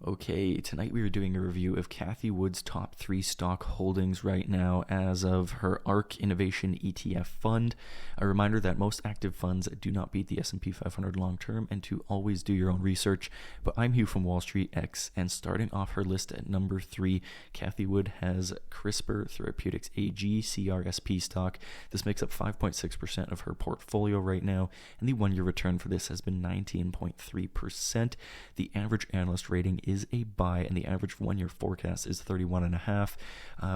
Okay, tonight we are doing a review of Cathie Wood's top 3 stock holdings right now as of her ARK Innovation ETF fund. A reminder that most active funds do not beat the S&P 500 long term and to always do your own research. But I'm Hugh from Wall Street X, and starting off her list at number 3, Cathie Wood has CRISPR Therapeutics AG CRSP stock. This makes up 5.6% of her portfolio right now, and the one-year return for this has been 19.3%. The average analyst rating is a buy, and the average one-year forecast is 31.5.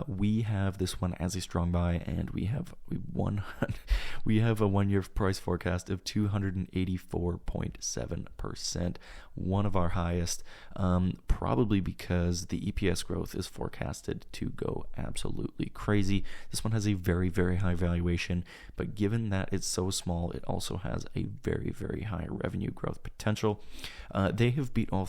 We have this one as a strong buy, and we have a one-year price forecast of 284.7%, one of our highest, probably because the EPS growth is forecasted to go absolutely crazy. This one has a very, very high valuation, but given that it's so small, it also has a very, very high revenue growth potential. They have beat all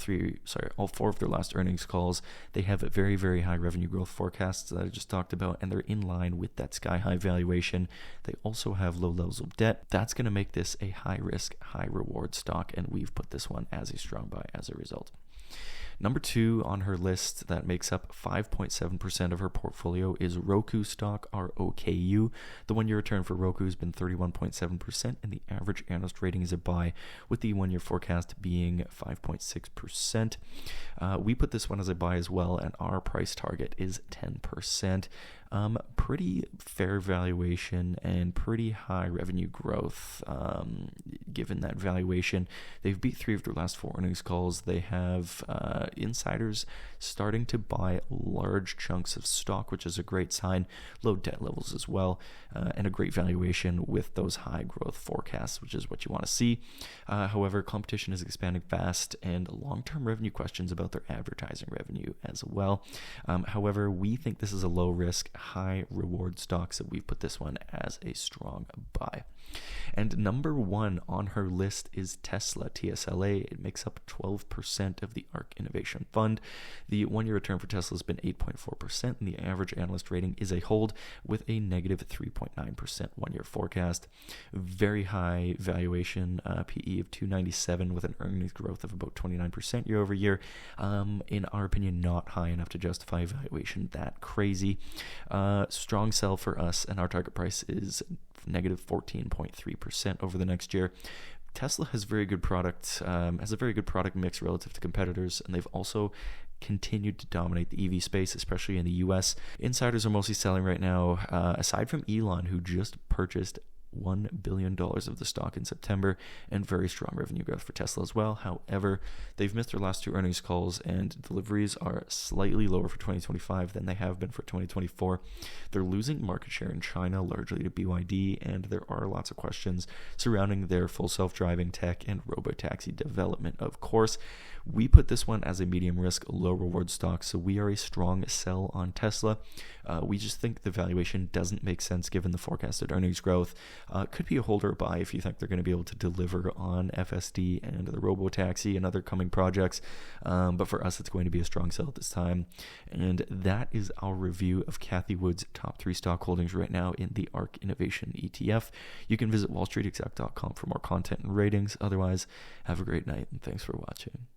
four of their last earnings calls. They have a very, very high revenue growth forecasts that I just talked about, and they're in line with that sky-high valuation. They also have low levels of debt. That's going to make this a high-risk, high-reward stock, and we've put this one as a strong buy as a result. Number 2 on her list that makes up 5.7% of her portfolio is ROKU stock, ROKU. The one-year return for ROKU has been 31.7%, and the average analyst rating is a buy, with the one-year forecast being 5.6%. We put this one as a buy as well, and our price target is 10%. Pretty fair valuation and pretty high revenue growth given that valuation. They've beat 3 of their last 4 earnings calls. They have insiders starting to buy large chunks of stock, which is a great sign. Low debt levels as well, and a great valuation with those high growth forecasts, which is what you want to see. However, competition is expanding fast, and long-term revenue questions about their advertising revenue as well. However, we think this is a low risk, high reward stock, so we've put this one as a strong buy. And number 1 on her list is Tesla, TSLA. It makes up 12% of the ARK Innovation Fund. The one-year return for Tesla has been 8.4%, and the average analyst rating is a hold with a negative 3.9% one-year forecast. Very high valuation, PE of 297 with an earnings growth of about 29% year over year. In our opinion, not high enough to justify a valuation that crazy. Strong sell for us, and our target price is negative 14.3% over the next year. Tesla has very good products, has a very good product mix relative to competitors, and they've also continued to dominate the EV space, especially in the US. Insiders are mostly selling right now, aside from Elon, who just purchased $1 billion of the stock in September, and very strong revenue growth for Tesla as well. However, they've missed their last 2 earnings calls, and deliveries are slightly lower for 2025 than they have been for 2024. They're losing market share in China, largely to BYD, and there are lots of questions surrounding their full self-driving tech and robotaxi development, of course. We put this one as a medium risk, low reward stock, so we are a strong sell on Tesla. We just think the valuation doesn't make sense given the forecasted earnings growth. Could be a hold or a buy if you think they're going to be able to deliver on FSD and the robotaxi and other coming projects. But for us, it's going to be a strong sell at this time. And that is our review of Cathie Wood's top 3 stock holdings right now in the ARK Innovation ETF. You can visit wallstreetexec.com for more content and ratings. Otherwise, have a great night, and thanks for watching.